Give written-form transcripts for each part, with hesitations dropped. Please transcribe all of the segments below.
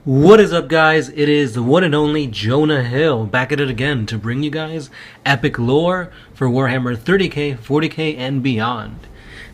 What is up, guys? It is the one and only Jonah Hill back at it again to bring you guys epic lore for Warhammer 30k, 40k, and beyond.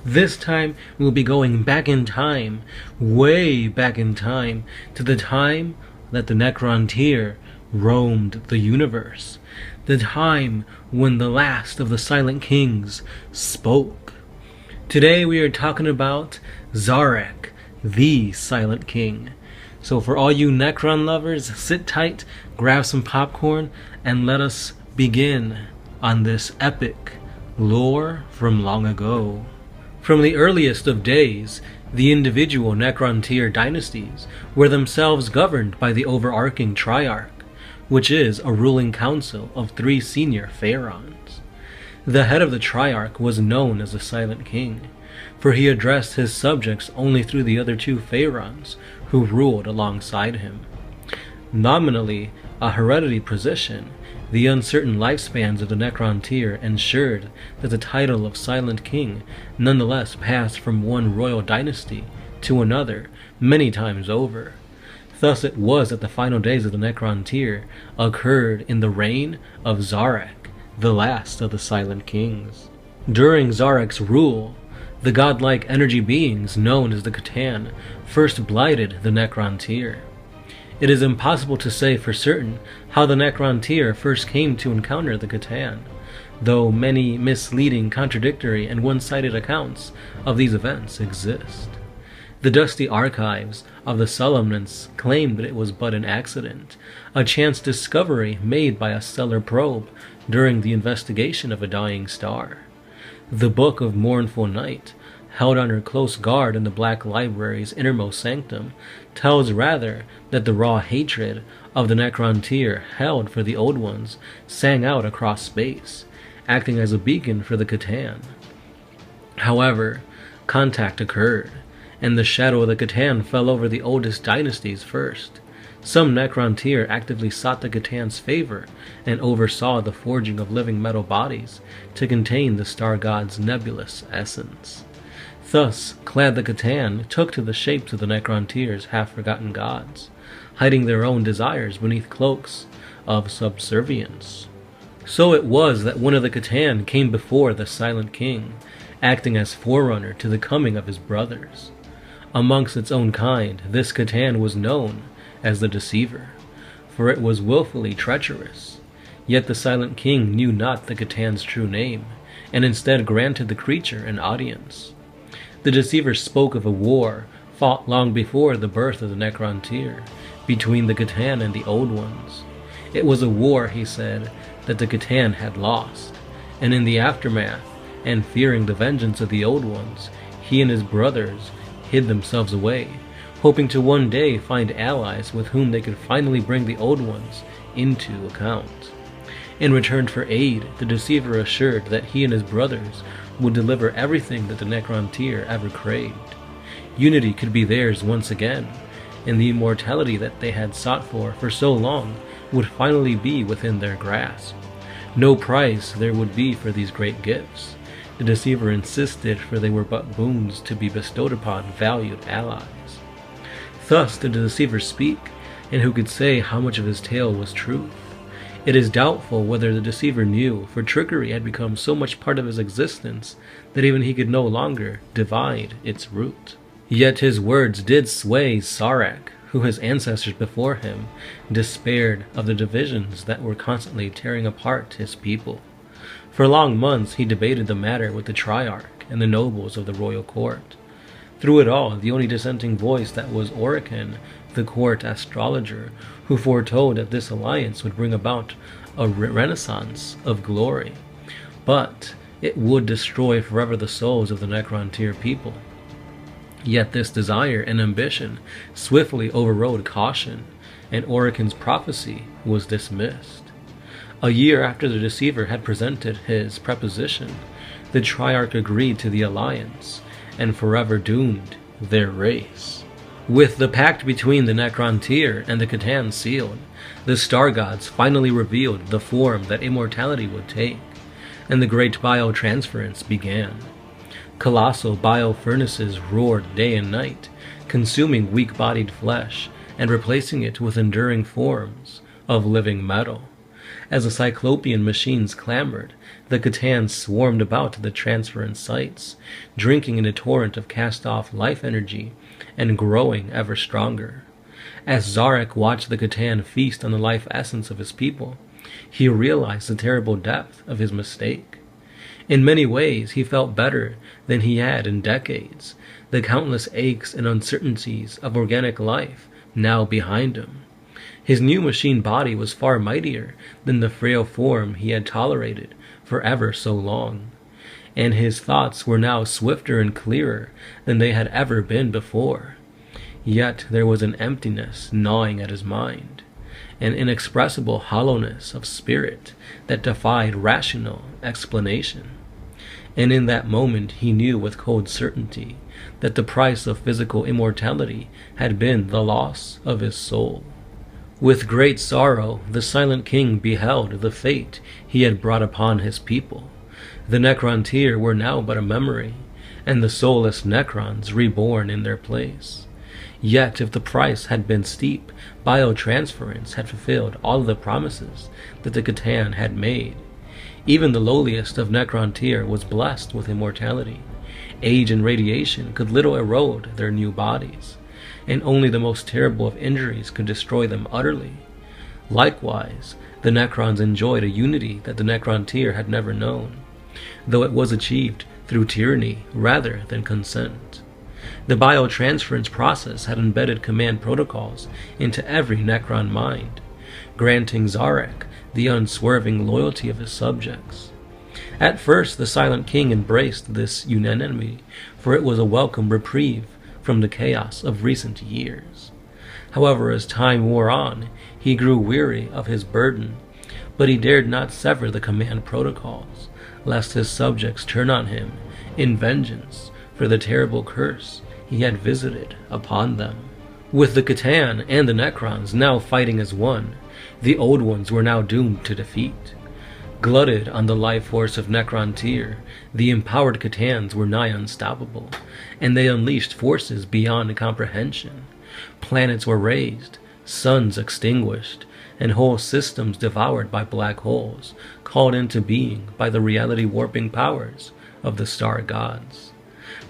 This time we'll be going back in time, way back in time, to the time that the Necrontyr roamed the universe. The time when the last of the Silent Kings spoke. Today we are talking about Szarekh, the Silent King. So for all you Necron lovers, sit tight, grab some popcorn, and let us begin on this epic lore from long ago. From the earliest of days, the individual Necrontyr dynasties were themselves governed by the overarching Triarch, which is a ruling council of 3 senior pharaohs. The head of the Triarch was known as the Silent King, for he addressed his subjects only through the other 2 pharaohs who ruled alongside him. Nominally a hereditary position, the uncertain lifespans of the Necrontyr ensured that the title of Silent King nonetheless passed from one royal dynasty to another many times over. Thus it was that the final days of the Necrontyr occurred in the reign of Szarekh, the last of the Silent Kings. During Sarekh's rule, the godlike energy beings known as the C'tan first blighted the Necrontyr. It is impossible to say for certain how the Necrontyr first came to encounter the C'tan, though many misleading, contradictory, and one-sided accounts of these events exist. The dusty archives of the Solomons claim that it was but an accident, a chance discovery made by a stellar probe during the investigation of a dying star. The Book of Mournful Night, held under close guard in the Black Library's innermost sanctum, tells rather that the raw hatred of the Necrontyr held for the Old Ones sang out across space, acting as a beacon for the C'tan. However, contact occurred, and the shadow of the C'tan fell over the oldest dynasties first. Some Necrontyr actively sought the C'tan's favor and oversaw the forging of living metal bodies to contain the star god's nebulous essence. Thus, clad the C'tan took to the shapes of the Necrontyr's half-forgotten gods, hiding their own desires beneath cloaks of subservience. So it was that one of the C'tan came before the Silent King, acting as forerunner to the coming of his brothers. Amongst its own kind, this C'tan was known as the Deceiver, for it was willfully treacherous. Yet the Silent King knew not the C'tan's true name, and instead granted the creature an audience. The Deceiver spoke of a war fought long before the birth of the Necrontyr, between the C'tan and the Old Ones. It was a war, he said, that the C'tan had lost, and in the aftermath, and fearing the vengeance of the Old Ones, he and his brothers hid themselves away, hoping to one day find allies with whom they could finally bring the Old Ones into account. In return for aid, the Deceiver assured that he and his brothers would deliver everything that the Necrontyr ever craved. Unity could be theirs once again, and the immortality that they had sought for so long would finally be within their grasp. No price there would be for these great gifts, the Deceiver insisted, for they were but boons to be bestowed upon valued allies. Thus did the Deceiver speak, and who could say how much of his tale was truth? It is doubtful whether the Deceiver knew, for trickery had become so much part of his existence that even he could no longer divide its root. Yet his words did sway Szarekh, who his ancestors before him despaired of the divisions that were constantly tearing apart his people. For long months he debated the matter with the Triarch and the nobles of the royal court. Through it all, the only dissenting voice that was Orichan, the court astrologer, who foretold that this alliance would bring about a renaissance of glory, but it would destroy forever the souls of the Necrontyr people. Yet this desire and ambition swiftly overrode caution, and Orichan's prophecy was dismissed. A year after the Deceiver had presented his proposition, the Triarch agreed to the alliance, and forever doomed their race. With the pact between the Necrontyr and the C'tan sealed, the star gods finally revealed the form that immortality would take, and the great biotransference began. Colossal biofurnaces roared day and night, consuming weak-bodied flesh and replacing it with enduring forms of living metal. As the Cyclopean machines clamored, the C'tan swarmed about the transference sites, drinking in a torrent of cast-off life energy and growing ever stronger. As Szarekh watched the C'tan feast on the life essence of his people, he realized the terrible depth of his mistake. In many ways, he felt better than he had in decades, the countless aches and uncertainties of organic life now behind him. His new machine body was far mightier than the frail form he had tolerated for ever so long, and his thoughts were now swifter and clearer than they had ever been before. Yet there was an emptiness gnawing at his mind, an inexpressible hollowness of spirit that defied rational explanation. And in that moment he knew with cold certainty that the price of physical immortality had been the loss of his soul. With great sorrow, the Silent King beheld the fate he had brought upon his people. The Necrontyr were now but a memory, and the soulless Necrons reborn in their place. Yet if the price had been steep, biotransference had fulfilled all of the promises that the C'tan had made. Even the lowliest of Necrontyr was blessed with immortality. Age and radiation could little erode their new bodies, and only the most terrible of injuries could destroy them utterly. Likewise, the Necrons enjoyed a unity that the Necrontyr had never known, though it was achieved through tyranny rather than consent. The biotransference process had embedded command protocols into every Necron mind, granting Szarekh the unswerving loyalty of his subjects. At first, the Silent King embraced this unanimity, for it was a welcome reprieve from the chaos of recent years. However, as time wore on, he grew weary of his burden, but he dared not sever the command protocols, lest his subjects turn on him in vengeance for the terrible curse he had visited upon them. With the C'tan and the Necrons now fighting as one, the Old Ones were now doomed to defeat. Glutted on the life force of Necrontyr, the empowered C'tans were nigh unstoppable, and they unleashed forces beyond comprehension. Planets were razed, suns extinguished, and whole systems devoured by black holes, called into being by the reality-warping powers of the star gods.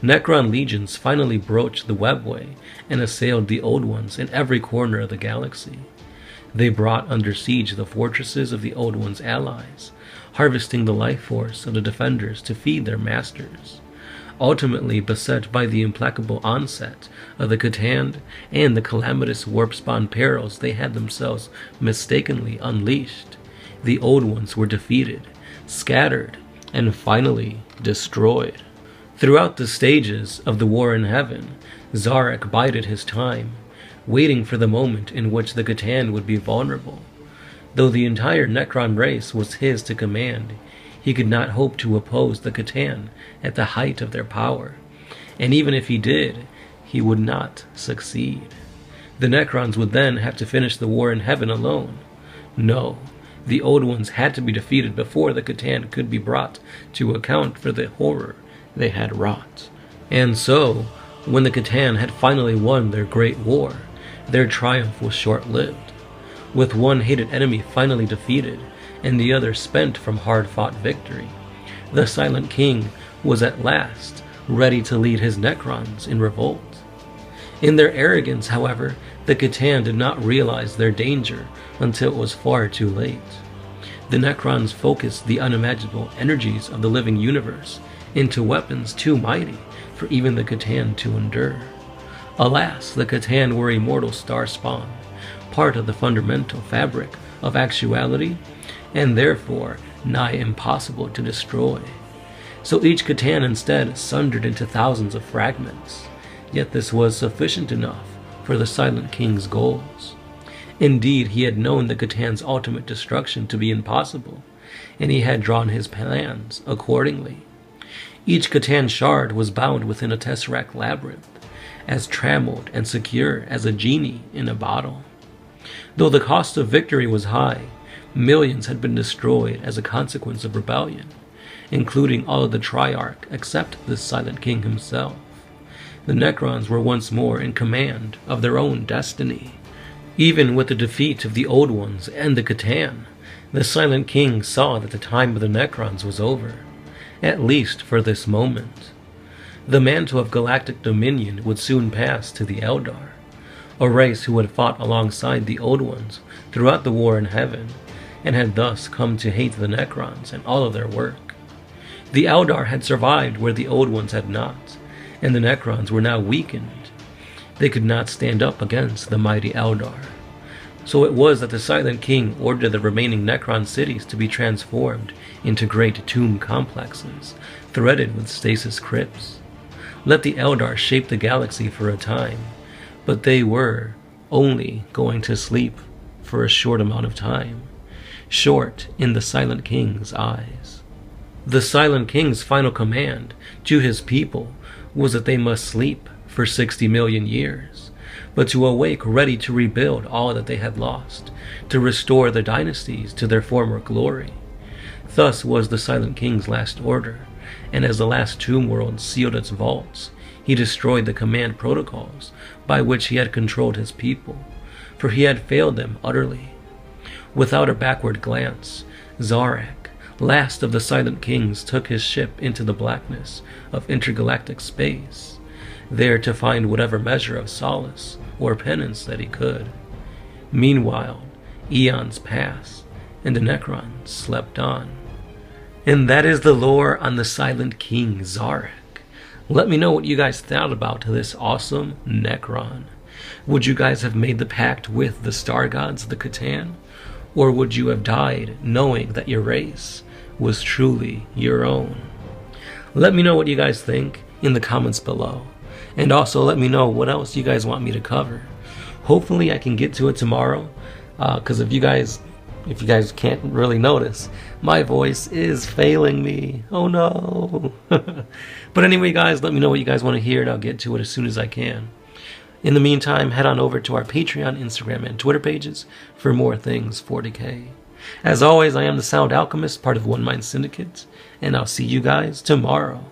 Necron legions finally broached the webway and assailed the Old Ones in every corner of the galaxy. They brought under siege the fortresses of the Old Ones' allies, harvesting the life force of the defenders to feed their masters. Ultimately beset by the implacable onset of the C'tan and the calamitous warp-spawn perils they had themselves mistakenly unleashed, the Old Ones were defeated, scattered, and finally destroyed. Throughout the stages of the war in heaven, Szarekh bided his time, waiting for the moment in which the C'tan would be vulnerable. Though the entire Necron race was his to command, he could not hope to oppose the C'tan at the height of their power, and even if he did, he would not succeed. The Necrons would then have to finish the war in heaven alone. No, the Old Ones had to be defeated before the C'tan could be brought to account for the horror they had wrought. And so, when the C'tan had finally won their great war, their triumph was short-lived. With one hated enemy finally defeated, and the other spent from hard-fought victory, the Silent King was at last ready to lead his Necrons in revolt. In their arrogance, however, the C'tan did not realize their danger until it was far too late. The Necrons focused the unimaginable energies of the living universe into weapons too mighty for even the C'tan to endure. Alas, the C'tan were immortal star spawn, part of the fundamental fabric of actuality, and therefore nigh impossible to destroy. So each C'tan instead sundered into thousands of fragments, yet this was sufficient enough for the Silent King's goals. Indeed, he had known the C'tan's ultimate destruction to be impossible, and he had drawn his plans accordingly. Each C'tan shard was bound within a tesseract labyrinth, as trammeled and secure as a genie in a bottle. Though the cost of victory was high, millions had been destroyed as a consequence of rebellion, including all of the Triarch except the Silent King himself. The Necrons were once more in command of their own destiny, Even with the defeat of the Old Ones and the Catan, the Silent King saw that the time of the Necrons was over, at least for this moment. The mantle of galactic dominion would soon pass to the Eldar, a race who had fought alongside the Old Ones throughout the war in heaven, and had thus come to hate the Necrons and all of their work. The Eldar had survived where the Old Ones had not, and the Necrons were now weakened. They could not stand up against the mighty Eldar. So it was that the Silent King ordered the remaining Necron cities to be transformed into great tomb complexes, threaded with stasis crypts. Let the Eldar shape the galaxy for a time, but they were only going to sleep for a short amount of time, short in the Silent King's eyes. The Silent King's final command to his people was that they must sleep for 60 million years, but to awake ready to rebuild all that they had lost, to restore their dynasties to their former glory. Thus was the Silent King's last order, and as the last tomb world sealed its vaults, he destroyed the command protocols by which he had controlled his people, for he had failed them utterly. Without a backward glance, Szarekh, last of the Silent Kings, took his ship into the blackness of intergalactic space, there to find whatever measure of solace or penance that he could. Meanwhile, eons passed, and the Necrons slept on. And that is the lore on the Silent King Szarekh. Let me know what you guys thought about this awesome Necron. Would you guys have made the pact with the star gods of the Catan? Or would you have died knowing that your race was truly your own? Let me know what you guys think in the comments below. And also let me know what else you guys want me to cover. Hopefully I can get to it tomorrow, because if you guys can't really notice, my voice is failing me. Oh no. But anyway guys, let me know what you guys want to hear and I'll get to it as soon as I can. In the meantime, head on over to our Patreon, Instagram, and Twitter pages for more things 40k. As always, I am the Sound Alchemist, part of One Mind Syndicate, and I'll see you guys tomorrow.